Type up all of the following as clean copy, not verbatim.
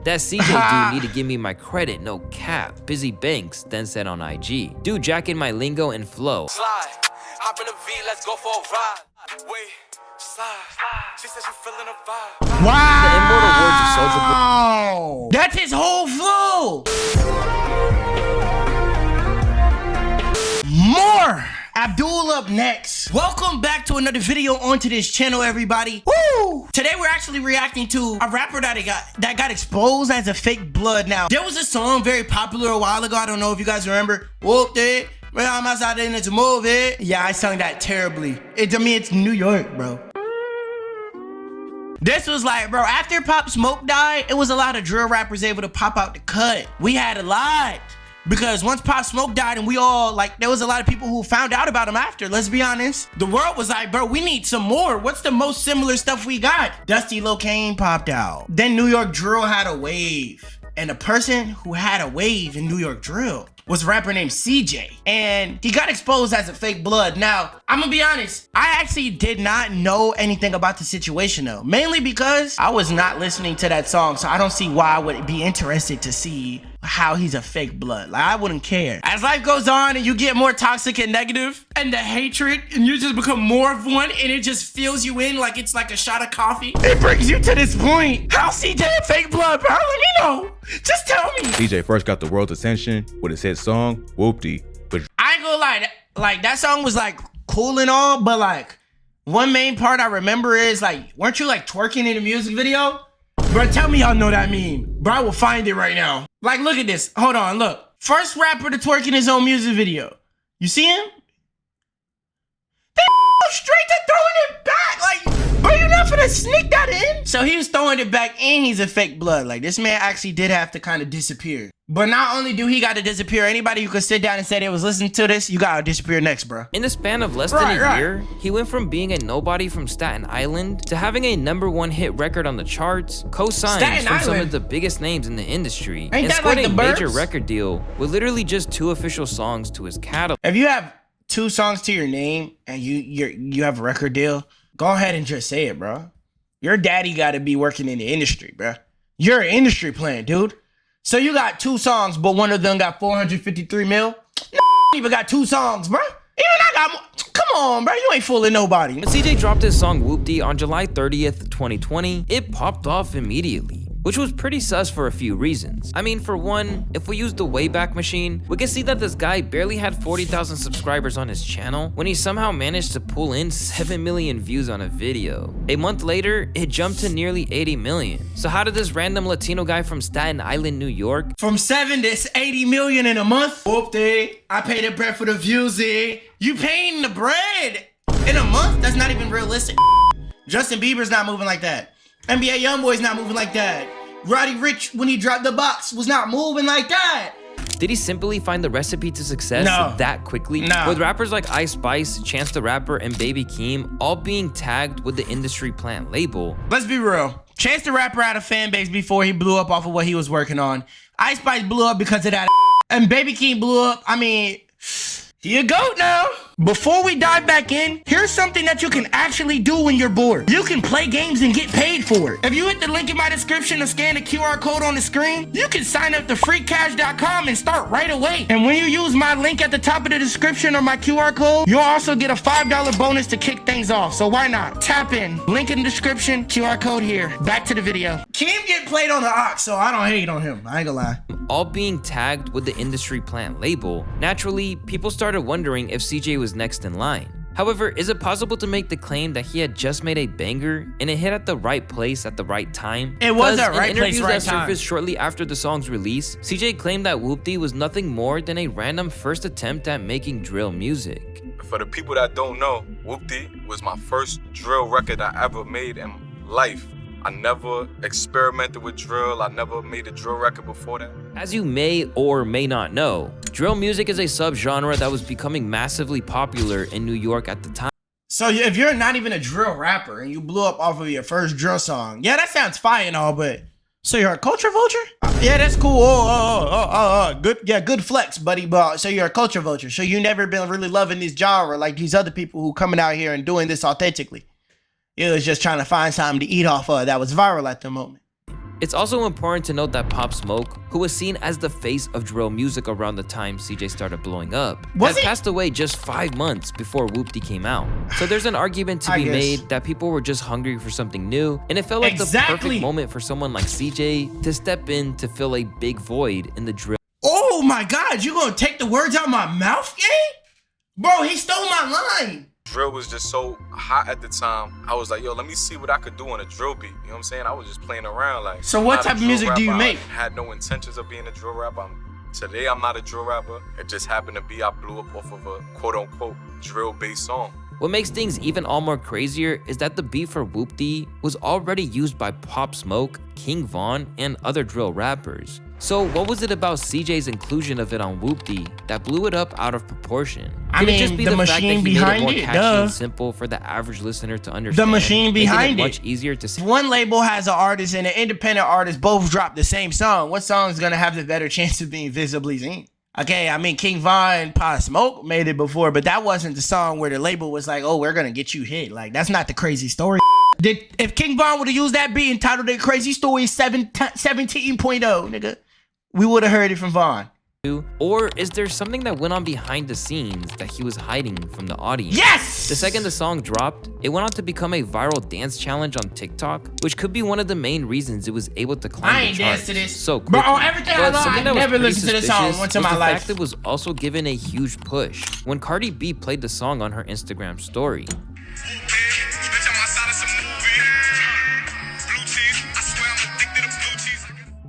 That CJ dude need to give me my credit, no cap. Busy Banks then said on IG, dude jacking my lingo and flow. Slide, hop in the V, let's go for a ride. Wait, slide, she said she feeling a vibe. Wow! The immortal words of Soulja Boy. That's his whole flow! More! Abdul up next. Welcome back to another video onto this channel, everybody. Woo! Today we're actually reacting to a rapper that got exposed as a fake blood. Now, there was a song very popular a while ago. I don't know if you guys remember. Whoopty, well, I'm outside in it's a movie. Yeah, I sung that terribly. It's New York, bro. This was like, bro, after Pop Smoke died, it was a lot of drill rappers able to pop out the cut. We had a lot. Because once Pop Smoke died and we all, like, there was a lot of people who found out about him after, let's be honest. The world was like, bro, we need some more. What's the most similar stuff we got? Dusty Lil Kane popped out. Then New York Drill had a wave. And the person who had a wave in New York Drill was a rapper named CJ. And he got exposed as a fake blood. Now, I'm gonna be honest, I actually did not know anything about the situation though. Mainly because I was not listening to that song, so I don't see why I would be interested to see how he's a fake blood. Like, I wouldn't care. As life goes on and you get more toxic and negative, and the hatred, and you just become more of one, and it just fills you in like it's like a shot of coffee. It brings you to this point. How CJ a fake blood, bro? Let me know. Just tell me. CJ first got the world's attention with his hit song, Whoopty. But I ain't gonna lie, like that song was like cool and all, but like one main part I remember is like, weren't you like twerking in the music video? Bro, tell me y'all know that meme. Bro, I will find it right now. Like, look at this. Hold on, look. First rapper to twerk in his own music video. You see him? That straight to throwing it back. Like, bro, you not finna sneak that in? So he was throwing it back and he's a fake blood. Like, this man actually did have to kind of disappear. But not only do he got to disappear, anybody who could sit down and say they was listening to this, you gotta disappear next, bro. In the span of less than a year, he went from being a nobody from Staten Island to having a #1 hit record on the charts, co-signed from some of the biggest names in the industry, and scored a major record deal with literally just 2 official songs to his catalog. If you have 2 songs to your name and you have a record deal, go ahead and just say it, bro. Your daddy gotta be working in the industry, bro. You're an industry plant, dude. So you got 2 songs, but one of them got 453 mil? No, even got 2 songs, bro. Even I got more. Come on, bro. You ain't fooling nobody. When CJ dropped his song Whoopty on July 30th, 2020, it popped off immediately, which was pretty sus for a few reasons. I mean, for one, if we use the Wayback Machine, we can see that this guy barely had 40,000 subscribers on his channel when he somehow managed to pull in 7 million views on a video. A month later, it jumped to nearly 80 million. So how did this random Latino guy from Staten Island, New York, from 7 to 80 million in a month? Whoopty, I pay the bread for the views, eh? You paying the bread in a month? That's not even realistic. Justin Bieber's not moving like that. NBA Youngboy's not moving like that. Roddy Ricch, when he dropped the box, was not moving like that. Did he simply find the recipe to success that quickly? No. With rappers like Ice Spice, Chance the Rapper, and Baby Keem all being tagged with the industry plant label. Let's be real. Chance the Rapper had a fan base before he blew up off of what he was working on. Ice Spice blew up because of that, and Baby Keem blew up. I mean, he a goat now. Before we dive back in, here's something that you can actually do when you're bored. You can play games and get paid for it. If you hit the link in my description or scan the QR code on the screen, you can sign up to freecash.com and start right away. And when you use my link at the top of the description or my QR code, you'll also get a $5 bonus to kick things off. So why not? Tap in. Link in the description, QR code here. Back to the video. Keem get played on the ox, so I don't hate on him. I ain't gonna lie. All being tagged with the industry plant label. Naturally, people started wondering if CJ was next in line. However, is it possible to make the claim that he had just made a banger and it hit at the right place at the right time? It was at right place, right time. In interviews that surfaced shortly after the song's release, CJ claimed that Whoopty was nothing more than a random first attempt at making drill music. For the people that don't know, Whoopty was my first drill record I ever made in life. I never experimented with drill. I never made a drill record before that. As you may or may not know, drill music is a subgenre that was becoming massively popular in New York at the time. So if you're not even a drill rapper and you blew up off of your first drill song, yeah, that sounds fire and all, but so you're a culture vulture? Yeah, that's cool. Good, yeah, good flex, buddy. But so you're a culture vulture. So you never been really loving this genre like these other people who coming out here and doing this authentically. It was just trying to find something to eat off of that was viral at the moment. It's also important to note that Pop Smoke, who was seen as the face of drill music around the time CJ started blowing up, had passed away just 5 months before Whoopty came out. So there's an argument to be made that people were just hungry for something new, and it felt like the perfect moment for someone like CJ to step in to fill a big void in the drill. Oh my God, you gonna take the words out of my mouth, gang? Bro, he stole my line. Drill was just so hot at the time. I was like, yo, let me see what I could do on a drill beat. You know what I'm saying? I was just playing around like. So what type of music do you make? I had no intentions of being a drill rapper. Today I'm not a drill rapper. It just happened to be I blew up off of a quote unquote drill based song. What makes things even all more crazier is that the beat for Whoopty was already used by Pop Smoke, King Von, and other drill rappers. So what was it about CJ's inclusion of it on Whoopty that blew it up out of proportion? Could it just be the fact that he made it more catchy and simple for the average listener to understand? The machine behind it. Much easier to see. One label has an artist and an independent artist both drop the same song. What song is gonna have the better chance of being visibly seen? Okay, I mean, King Von and Pop Smoke made it before, but that wasn't the song where the label was like, oh, we're gonna get you hit. Like, that's not the crazy story. If King Von would have used that beat entitled it Crazy Story 17.0, nigga, we would have heard it from Von. Or is there something that went on behind the scenes that he was hiding from the audience? Yes! The second the song dropped, it went on to become a viral dance challenge on TikTok, which could be one of the main reasons it was able to climb the charts so quickly. Bro, on everything I love, I never listened to this song once in my life. The fact it was also given a huge push when Cardi B played the song on her Instagram story.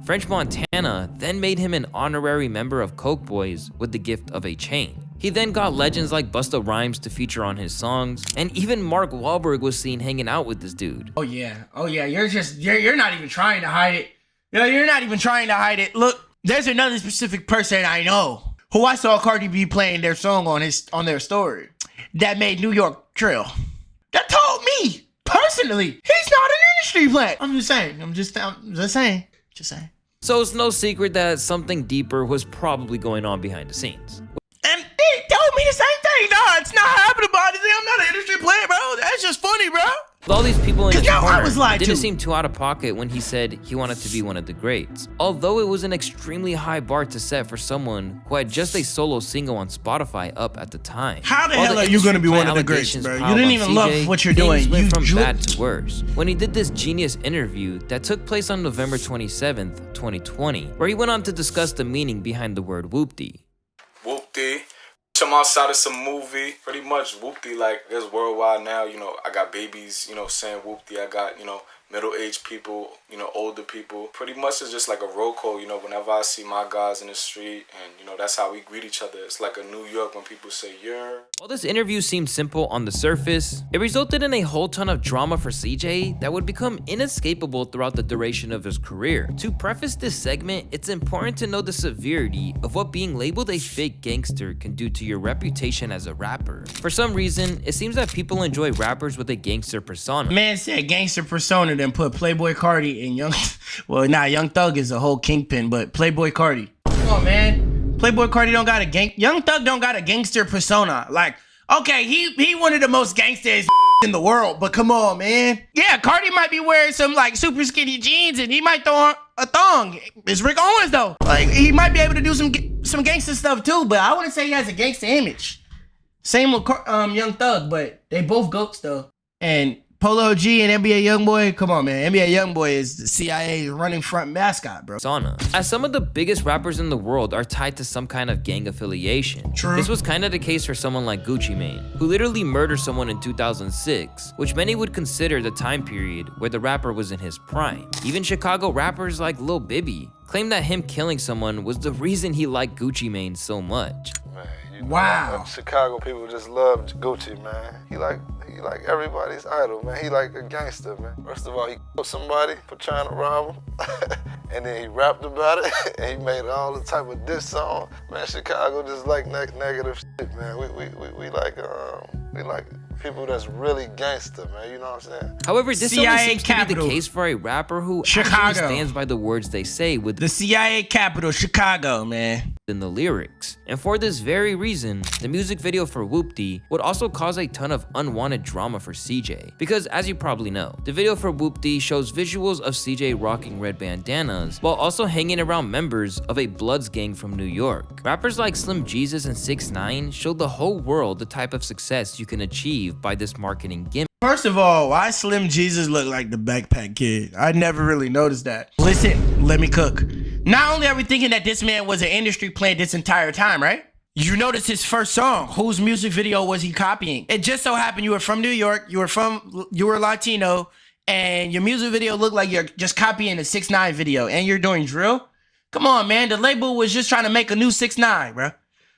French Montana then made him an honorary member of Coke Boys with the gift of a chain. He then got legends like Busta Rhymes to feature on his songs, and even Mark Wahlberg was seen hanging out with this dude. Oh yeah, you're not even trying to hide it. No, you're not even trying to hide it. Look, there's another specific person I know who I saw Cardi B playing their song on their story that made New York drill. That told me personally he's not an industry plant. I'm just saying. So it's no secret that something deeper was probably going on behind the scenes. And they told me the same thing. No, it's not happening, buddy. I'm not an industry player, bro. That's just funny, bro. With all these people in his corner, it didn't to. seem too out of pocket when he said he wanted to be one of the greats. Although it was an extremely high bar to set for someone who had just a solo single on Spotify up at the time. How the hell are you going to be one of the greats, bro? You didn't even love what you're doing. Went from bad to worse when he did this genius interview that took place on November 27th, 2020, where he went on to discuss the meaning behind the word Whoopty. Whoopty. I'm outside of some movie. Pretty much Whoopty, like, it's worldwide now. You know, I got babies, you know, saying Whoopty. I got, you know, middle-aged people, you know, older people. Pretty much it's just like a roll call, you know, whenever I see my guys in the street, and, you know, that's how we greet each other. It's like a New York when people say, yeah. While this interview seemed simple on the surface, it resulted in a whole ton of drama for CJ that would become inescapable throughout the duration of his career. To preface this segment, it's important to know the severity of what being labeled a fake gangster can do to your reputation as a rapper. For some reason, it seems that people enjoy rappers with a gangster persona. Man said gangster persona, then put Playboy Cardi and Young Thug is a whole kingpin, but Playboy Cardi. Come on, man. Playboy Cardi don't got a Young Thug don't got a gangster persona. Like, okay, he one of the most gangsters in the world, but come on, man. Yeah, Cardi might be wearing some like super skinny jeans and he might throw on a thong. It's Rick Owens though. Like, he might be able to do some gangster stuff too, but I wouldn't say he has a gangster image. Same with Young Thug, but they both goats though. And Polo G and NBA Youngboy, come on, man. NBA Youngboy is the CIA running front mascot, bro. As some of the biggest rappers in the world are tied to some kind of gang affiliation. True. This was kind of the case for someone like Gucci Mane, who literally murdered someone in 2006, which many would consider the time period where the rapper was in his prime. Even Chicago rappers like Lil Bibby claim that him killing someone was the reason he liked Gucci Mane so much. Man, you know, wow. Chicago people just loved Gucci, man. He like everybody's idol, man. He like a gangster, man. First of all, he killed somebody for trying to rob him. And then he rapped about it, and he made all the type of diss song. Man, Chicago just like negative shit, man. We like people that's really gangster, man. You know what I'm saying? However, this CIA only seems capital. to be the case for a rapper who Chicago actually stands by the words they say with the CIA capital, Chicago, man. in the lyrics. And for this very reason, the music video for Whoopty would also cause a ton of unwanted drama for CJ. Because as you probably know, the video for Whoopty shows visuals of CJ rocking red bandanas while also hanging around members of a Bloods gang from New York. Rappers like Slim Jesus and 6ix9ine showed the whole world the type of success you can achieve by this marketing gimmick. First of all, why Slim Jesus look like the Backpack Kid? I never really noticed that. Listen, let me cook. Not only are we thinking that this man was an industry plant this entire time, right? You notice his first song. Whose music video was he copying? It just so happened you were from New York, you were Latino, and your music video looked like you're just copying a 6ix9ine video, and you're doing drill? Come on, man. The label was just trying to make a new 6ix9ine, bro.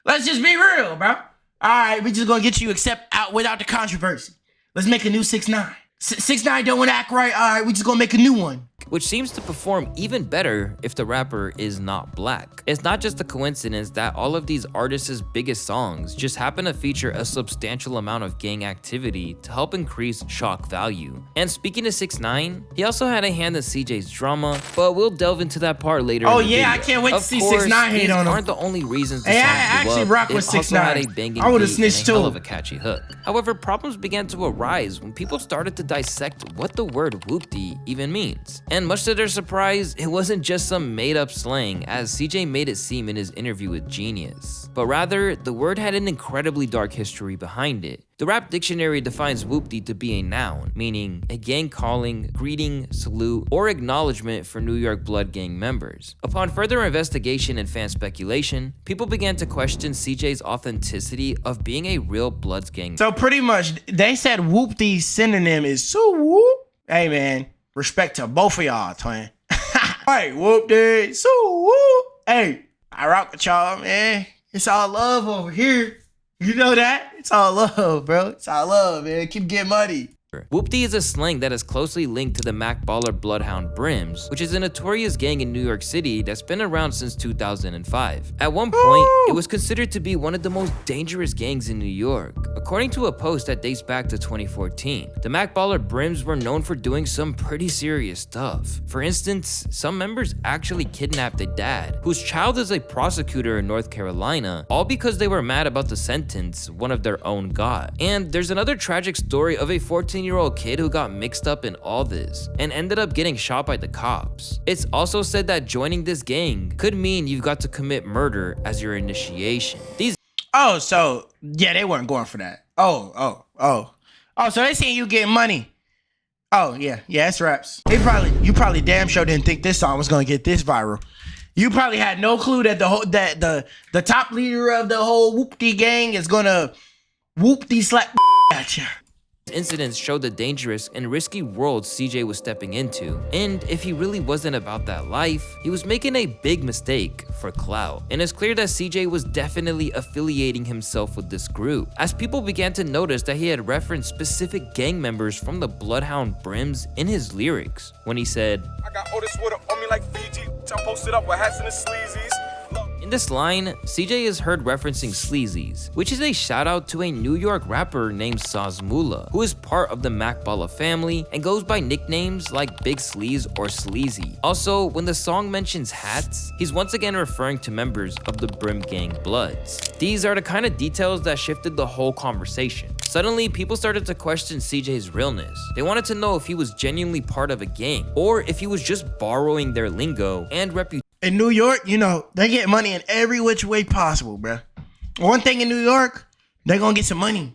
Let's just be real, bro. All right, we just gonna get you out without the controversy. Let's make a new 6ix9ine. 6ix9ine don't act right. All right, we just gonna make a new one. Which seems to perform even better if the rapper is not black. It's not just a coincidence that all of these artists' biggest songs just happen to feature a substantial amount of gang activity to help increase shock value. And speaking of 6ix9ine, he also had a hand in CJ's drama, but we'll delve into that part later in the video. I can't wait to see 6ix9ine hate on him. These aren't the only reasons the Hey, song I actually blew up. rock with It also 6ix9ine. had a banging I would've beat and snitched a hell too. of a catchy hook. However, problems began to arise when people started to dissect what the word Whoopty even means. And much to their surprise, it wasn't just some made-up slang, as CJ made it seem in his interview with Genius. But rather, the word had an incredibly dark history behind it. The Rap Dictionary defines Whoopty to be a noun, meaning a gang calling, greeting, salute, or acknowledgement for New York Blood gang members. Upon further investigation and fan speculation, people began to question CJ's authenticity of being a real Bloods gang. So pretty much, they said Whoopty's synonym is so whoop. Hey man, respect to both of y'all, twin. Hey, Whoopty, so whoop. Hey, I rock with y'all, man. It's all love over here. You know that? It's all love, bro. It's all love, man. Keep getting money. Whoopty is a slang that is closely linked to the Mac baller bloodhound Brims, which is a notorious gang in New York City that's been around since 2005. At one point, it was considered to be one of the most dangerous gangs in New York. According to a post that dates back to 2014, the Mac baller Brims were known for doing some pretty serious stuff. For instance, some members actually kidnapped a dad, whose child is a prosecutor in North Carolina, all because they were mad about the sentence one of their own got. And there's another tragic story of a 14-year-old kid who got mixed up in all this and ended up getting shot by the cops. It's also said that joining this gang could mean you've got to commit murder as your initiation. Oh, so yeah, they weren't going for that. Oh, so they saying you getting money. Oh yeah, it's raps. You probably damn sure didn't think this song was gonna get this viral. You probably had no clue that the top leader of the whole Whoopty gang is gonna Whoopty slap at you. Incidents showed the dangerous and risky world CJ was stepping into, and if he really wasn't about that life, he was making a big mistake for clout. And it's clear that CJ was definitely affiliating himself with this group, as people began to notice that he had referenced specific gang members from the Bloodhound Brims in his lyrics, when he said, I got Otis Water on me like Fiji. I'm posted up with hats and the sleazies. in this line, CJ is heard referencing sleazies, which is a shout out to a New York rapper named Sazmula, who is part of the Macballa family and goes by nicknames like Big Sleaze or Sleazy. Also, when the song mentions hats, he's once again referring to members of the Brim gang Bloods. These are the kind of details that shifted the whole conversation. Suddenly, people started to question CJ's realness. They wanted to know if he was genuinely part of a gang, or if he was just borrowing their lingo and reputation. In New York, you know, they get money in every which way possible, bruh. One thing in New York, they're gonna get some money,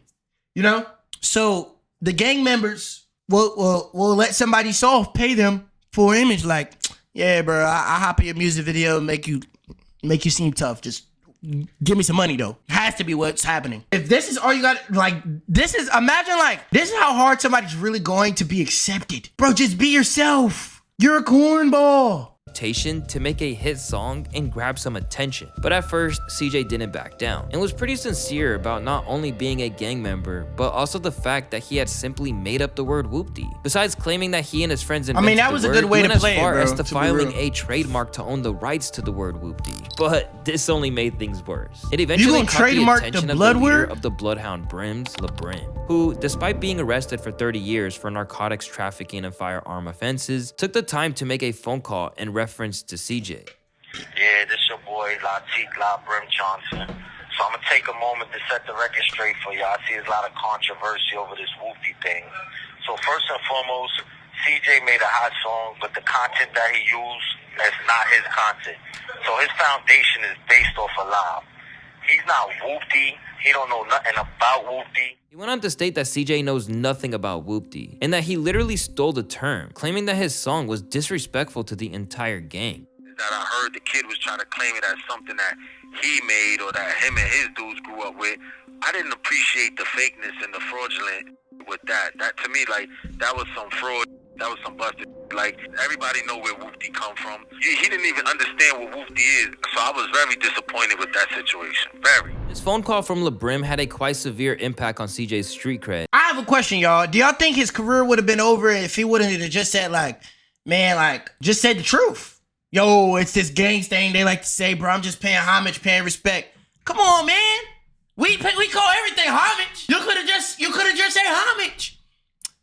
you know? So the gang members will let somebody soft pay them for an image like, yeah, bro, I hop in your music video and make you seem tough. Just give me some money though. Has to be what's happening. If this is all you got, this is how hard somebody's really going to be accepted. Bro, just be yourself. You're a cornball. To make a hit song and grab some attention. But at first, CJ didn't back down and was pretty sincere about not only being a gang member, but also the fact that he had simply made up the word Whoopty. Besides claiming that he and his friends invented that was the a word, good way he to went play as far it, bro, as to to be filing real. a trademark to own the rights to the word Whoopty. But this only made things worse. It eventually gonna caught the trademark attention the of blood the leader word? of the Bloodhound Brims, Brim, who, despite being arrested for 30 years for narcotics trafficking and firearm offenses, took the time to make a phone call in reference to CJ. Yeah, this your boy boy Latik La Brim Johnson. So I'm gonna take a moment to set the record straight for y'all. I see there's a lot of controversy over this Whoopty thing. So first and foremost, CJ made a hot song, but the content that he used is not his content. So his foundation is based off a lie. He's not Whoopty. He don't know nothing about Whoopty. He went on to state that CJ knows nothing about Whoopty, and that he literally stole the term, claiming that his song was disrespectful to the entire gang. That I heard the kid was trying to claim it as something that he made or that him and his dudes grew up with. I didn't appreciate the fakeness and the fraudulent with that. That to me, like, that was some fraud. That was some busted. Like, everybody know where Whoopty come from. He didn't even understand what Whoopty is. So I was very disappointed with that situation. Very. His phone call from Brim had a quite severe impact on CJ's street cred. I have a question, y'all. Do y'all think his career would have been over if he wouldn't have just said, like, man, like, just said the truth? Yo, it's this gang thing they like to say, bro. I'm just paying homage, paying respect. Come on, man. We call everything homage. You could have just said homage.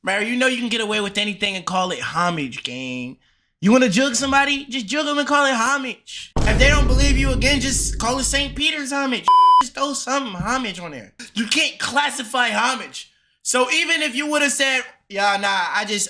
Bro, you know you can get away with anything and call it homage, gang. You want to jug somebody? Just jug them and call it homage. If they don't believe you again, just call it St. Peter's homage. Just throw some homage on there. You can't classify homage. So even if you would have said, yeah, nah, I just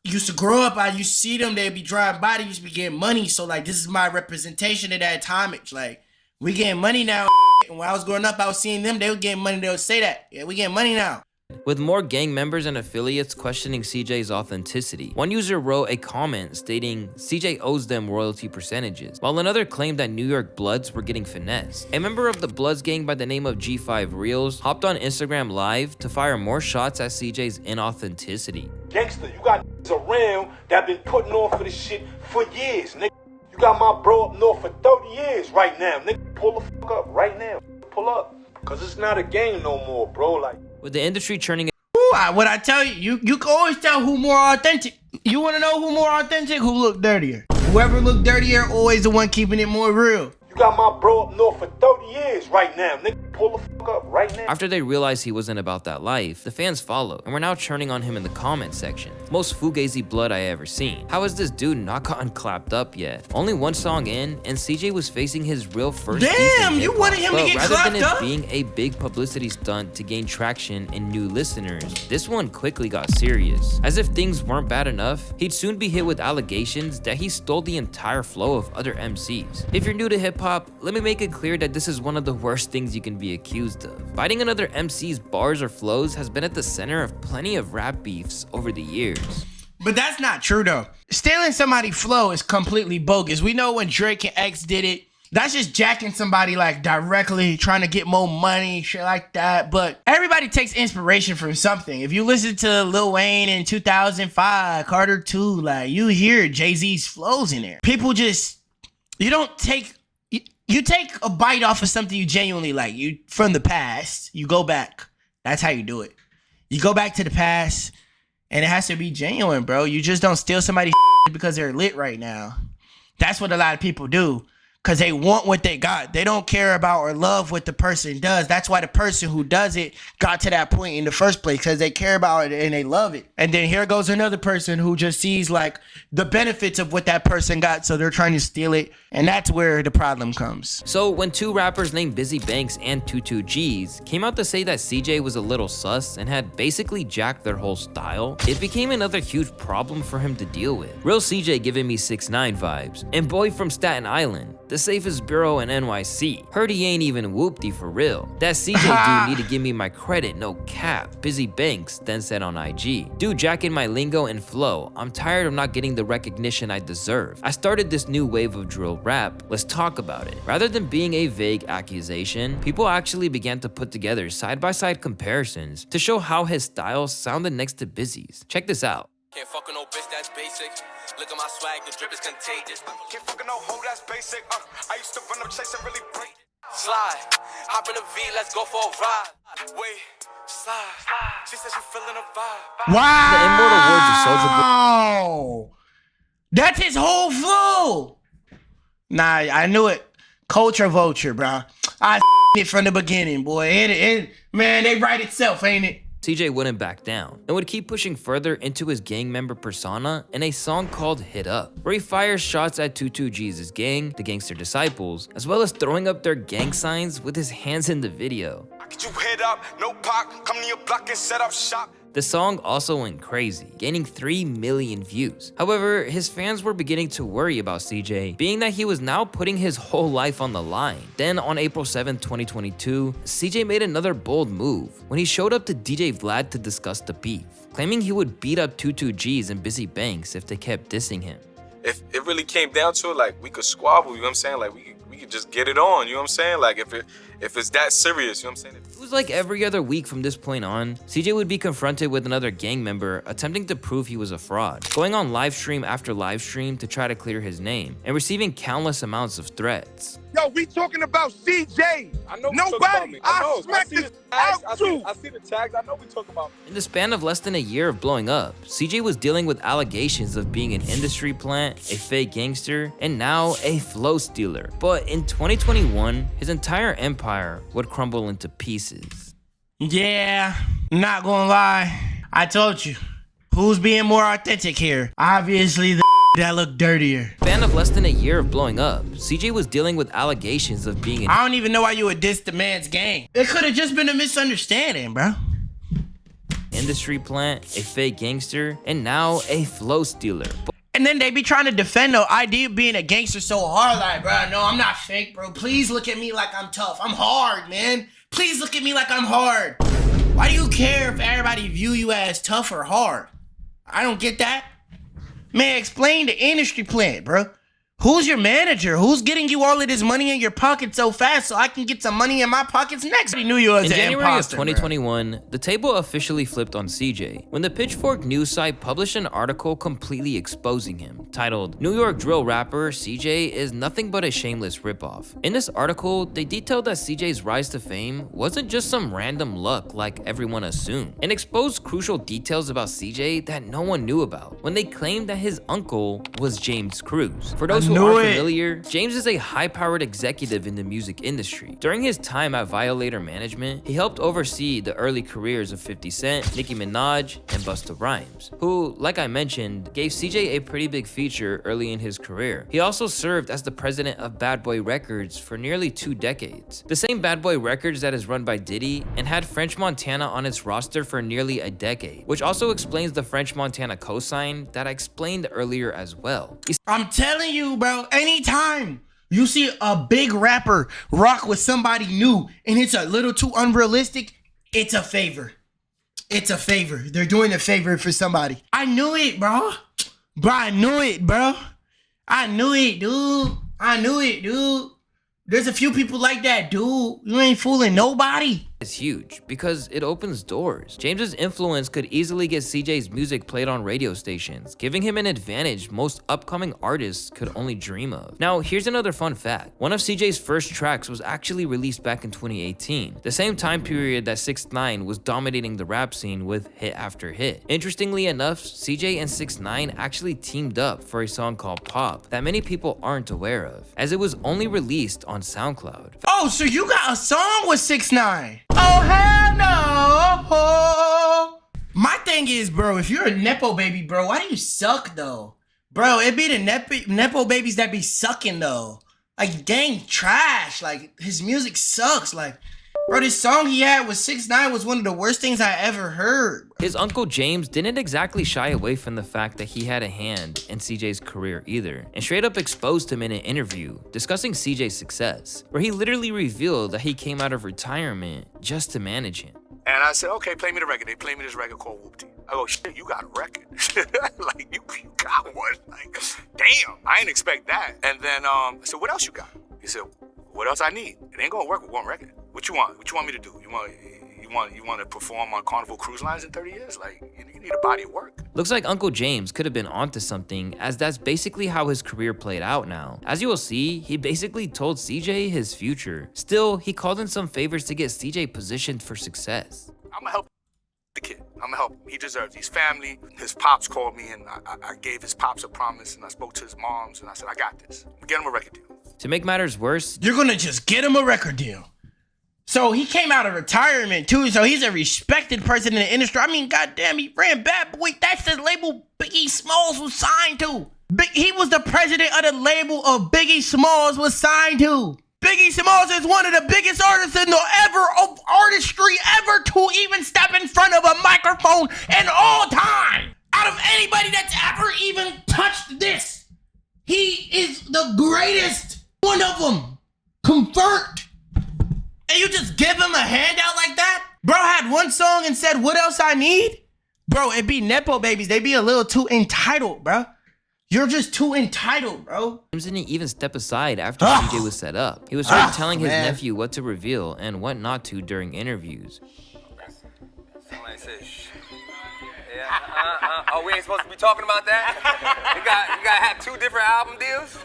used to grow up, I used to see them, they'd be driving by, they used to be getting money. So like, this is my representation of that homage. Like, we getting money now. And when I was growing up, I was seeing them, they were getting money, they would say that. Yeah, we getting money now. With more gang members and affiliates questioning CJ's authenticity, one user wrote a comment stating CJ owes them royalty percentages, while another claimed that New York Bloods were getting finessed. A member of the Bloods gang by the name of G5 Reels hopped on Instagram Live to fire more shots at CJ's inauthenticity. Gangster, you got around that been putting on for this shit for years, nigga. You got my bro up north for 30 years right now, nigga. Pull the fuck up right now. Pull up. Cause it's not a game no more, bro. Like, with the industry churning. Ooh, what I tell you, you can always tell who more authentic. You want to know who more authentic? Who look dirtier? Whoever look dirtier, always the one keeping it more real. You got my bro up north for 30 years right now, nigga. Pull the fuck up right now. After they realized he wasn't about that life, the fans followed and were now churning on him in the comment section. Most fugazi blood I ever seen. How has this dude not gotten clapped up yet? Only one song in, and CJ was facing his real first beef in Damn, you wanted him to get rather clapped than it up? being a big publicity stunt to gain traction and new listeners, this one quickly got serious. As if things weren't bad enough, he'd soon be hit with allegations that he stole the entire flow of other MCs. If you're new to hip-hop, let me make it clear that this is one of the worst things you can be accused of. Biting another MC's bars or flows has been at the center of plenty of rap beefs over the years. But that's not true though. Stealing somebody's flow is completely bogus. We know when Drake and X did it, that's just jacking somebody like directly, trying to get more money, shit like that. But everybody takes inspiration from something. If you listen to Lil Wayne in 2005, Carter 2, like you hear Jay-Z's flows in there. People just, you take a bite off of something you genuinely like. You from the past, you go back. That's how you do it. You go back to the past, and it has to be genuine, bro. You just don't steal somebody's because they're lit right now. That's what a lot of people do. Because they want what they got. They don't care about or love what the person does. That's why the person who does it got to that point in the first place. Because they care about it and they love it. And then here goes another person who just sees like the benefits of what that person got. So they're trying to steal it. And that's where the problem comes. So when two rappers named Busy Banks and 22Gs came out to say that CJ was a little sus and had basically jacked their whole style, it became another huge problem for him to deal with. Real CJ giving me 6ix9ine vibes. And Boy from Staten Island, the safest bureau in NYC. Heard he ain't even Whoopty for real. That CJ dude need to give me my credit, no cap. Busy Banks then said on IG, dude jacking my lingo and flow. I'm tired of not getting the recognition I deserve. I started this new wave of drill rap. Let's talk about it. Rather than being a vague accusation, people actually began to put together side-by-side comparisons to show how his style sounded next to Busy's. Check this out. Can't fuck with no bitch, that's basic. Look at my swag, the drip is contagious. Can't fuck with no hoe, that's basic. I used to run up chasing really break. Slide, hop in a V, let's go for a ride. Wait, slide. She said she feeling a vibe. Wow. The immortal words of Soulja Boy. That's his whole flow. Nah, I knew it. Culture vulture, bro. I it from the beginning, boy. Man, they write itself, ain't it? CJ wouldn't back down and would keep pushing further into his gang member persona in a song called Hit Up, where he fires shots at 22G's gang, the Gangster disciples, as well as throwing up their gang signs with his hands in the video. I get you hit up, no pop, come to your block and set up shop. The song also went crazy, gaining 3 million views. However, his fans were beginning to worry about CJ, being that he was now putting his whole life on the line. Then on April 7, 2022, CJ made another bold move when he showed up to DJ Vlad to discuss the beef, claiming he would beat up 22G's and Busy Banks if they kept dissing him. If it really came down to it, like, we could squabble, you know what I'm saying? Like, we could just get it on, you know what I'm saying? Like, if it's that serious, you know what I'm saying? It was like every other week from this point on, CJ would be confronted with another gang member attempting to prove he was a fraud, going on live stream after live stream to try to clear his name, and receiving countless amounts of threats. Yo, we talking about CJ. I know Nobody. I smacked this out too. I see the tags. I know we talk about. In the span of less than a year of blowing up, CJ was dealing with allegations of being an industry plant, a fake gangster, and now a flow stealer. But in 2021, his entire empire would crumble into pieces. Yeah, not gonna lie. I told you. Who's being more authentic here? Obviously the that look dirtier. Span of less than a year of blowing up, CJ was dealing with allegations of being an I don't even know why you would diss the man's gang. It could have just been a misunderstanding, bro. industry plant, a fake gangster, and now a flow stealer. And then they be trying to defend the idea of being a gangster so hard, like, bro, no, I'm not fake, bro. Please look at me like I'm tough. I'm hard, man. Please look at me like I'm hard. Why do you care if everybody view you as tough or hard? I don't get that. Man, explain the industry plant, bro. Who's your manager? Who's getting you all of this money in your pocket so fast so I can get some money in my pockets next? I knew you was in an January imposter, of 2021, the table officially flipped on CJ when the Pitchfork news site published an article completely exposing him, titled, "New York drill rapper CJ is nothing but a shameless ripoff." In this article, they detailed that CJ's rise to fame wasn't just some random luck like everyone assumed, and exposed crucial details about CJ that no one knew about when they claimed that his uncle was James Cruz. For those who aren't familiar, James is a high-powered executive in the music industry. During his time at Violator Management, he helped oversee the early careers of 50 Cent, Nicki Minaj, and Busta Rhymes, who, like I mentioned, gave CJ a pretty big feature early in his career. He also served as the president of Bad Boy Records for nearly 2 decades. The same Bad Boy Records that is run by Diddy and had French Montana on its roster for nearly a decade, which also explains the French Montana cosign that I explained earlier as well. I'm telling you, bro, anytime you see a big rapper rock with somebody new and it's a little too unrealistic, it's a favor. It's a favor. They're doing a favor for somebody. I knew it, bro. Bro, I knew it, bro. I knew it, dude. I knew it, dude. There's a few people like that, dude. You ain't fooling nobody. Is huge because it opens doors. James's influence could easily get CJ's music played on radio stations, giving him an advantage most upcoming artists could only dream of. Now, here's another fun fact. One of CJ's first tracks was actually released back in 2018, the same time period that 6ix9ine was dominating the rap scene with hit after hit. Interestingly enough, CJ and 6ix9ine actually teamed up for a song called Pop that many people aren't aware of, as it was only released on SoundCloud. Oh, so you got a song with 6ix9ine? Oh, hell no. My thing is, bro, if you're a Nepo baby, bro, why do you suck, though? Bro, it be the Nepo babies that be sucking, though. Like, dang, trash. Like, his music sucks. Like, bro, this song he had with 6ix9ine was one of the worst things I ever heard. His uncle James didn't exactly shy away from the fact that he had a hand in CJ's career either, and straight up exposed him in an interview discussing CJ's success, where he literally revealed that he came out of retirement just to manage him. And I said, okay, play me the record. They play me this record called Whoopty. I go, shit, you got a record. Like, you got one. Like, damn, I didn't expect that. And then I said, what else you got? He said, what else I need? It ain't gonna work with one record. What you want? What you want me to do? You want to perform on Carnival Cruise Lines in 30 years? Like, you need a body of work. Looks like Uncle James could have been onto something, as that's basically how his career played out now. As you will see, he basically told CJ his future. Still, he called in some favors to get CJ positioned for success. I'm gonna help the kid. I'm gonna help him. He deserves it. He's family. His pops called me and I gave his pops a promise and I spoke to his moms and I said, I got this. Get him a record deal. To make matters worse, you're gonna just get him a record deal. So he came out of retirement too. So he's a respected person in the industry. I mean, goddamn, he ran Bad Boy. That's the label Biggie Smalls was signed to. He was the president of the label of Biggie Smalls was signed to. Biggie Smalls is one of the biggest artists in the of artistry ever to even step in front of a microphone in all time. Out of anybody that's ever even touched this, he is the greatest one of them. Convert. And you just give him a handout like that? Bro had one song and said, what else I need? Bro, it be Nepo babies. They be a little too entitled, bro. You're just too entitled, bro. James didn't even step aside after CJ was set up. He was sort of telling his nephew what to reveal and what not to during interviews. Somebody said, shh. Yeah, oh, we ain't supposed to be talking about that? You gotta have 2 different album deals?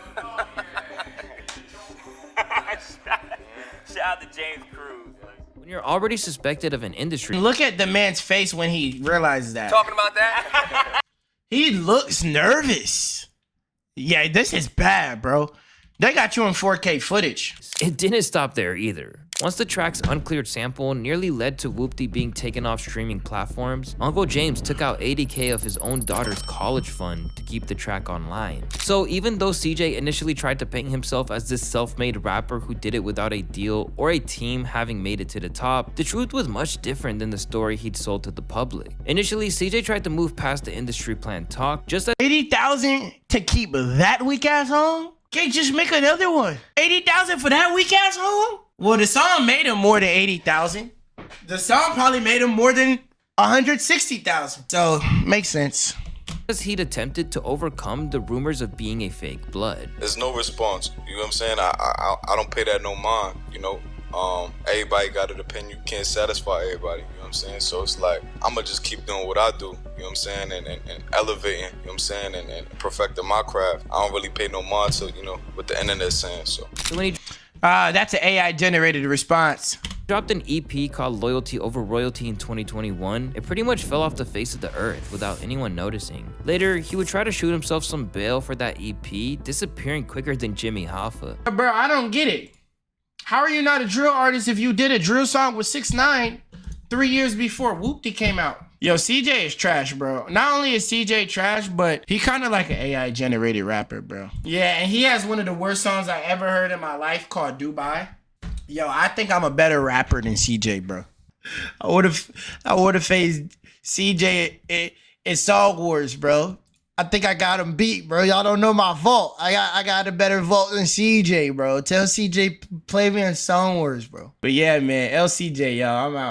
Shout out to James Cruz. When you're already suspected of an industry... Look at the man's face when he realizes that. Talking about that? He looks nervous. Yeah, this is bad, bro. They got you in 4K footage. It didn't stop there either. Once the track's uncleared sample nearly led to Whoopty being taken off streaming platforms, Uncle James took out $80K of his own daughter's college fund to keep the track online. So even though CJ initially tried to paint himself as this self-made rapper who did it without a deal or a team having made it to the top, the truth was much different than the story he'd sold to the public. Initially, CJ tried to move past the industry plan talk just as 80,000 to keep that weak ass song? Can't just make another one. 80,000 for that weak ass song? Well, the song made him more than 80,000. The song probably made him more than 160,000. So, makes sense. as he'd attempted to overcome the rumors of being a fake blood. There's no response. You know what I'm saying? I don't pay that no mind, you know? Everybody got an opinion. You can't satisfy everybody, you know what I'm saying? So it's like, I'ma just keep doing what I do, you know what I'm saying? And elevating, you know what I'm saying? And perfecting my craft. I don't really pay no mind to, you know, what the internet's saying, so. So when he that's an AI generated response. dropped an EP called Loyalty Over Royalty in 2021, it pretty much fell off the face of the earth without anyone noticing. Later, he would try to shoot himself some bail for that EP, disappearing quicker than Jimmy Hoffa. Bro, I don't get it. How are you not a drill artist if you did a drill song with 6ix9ine 3 years before Whoopty came out? Yo, CJ is trash, bro. Not only is CJ trash, but he kind of like an AI generated rapper, bro. Yeah, and he has one of the worst songs I ever heard in my life called Dubai. Yo, I think I'm a better rapper than CJ, bro. I would have faced CJ in Song Wars, bro. I think I got him beat, bro. Y'all don't know my vault. I got a better vault than CJ, bro. Tell CJ play me in Song Wars, bro. But yeah, man, LCJ, y'all, I'm out.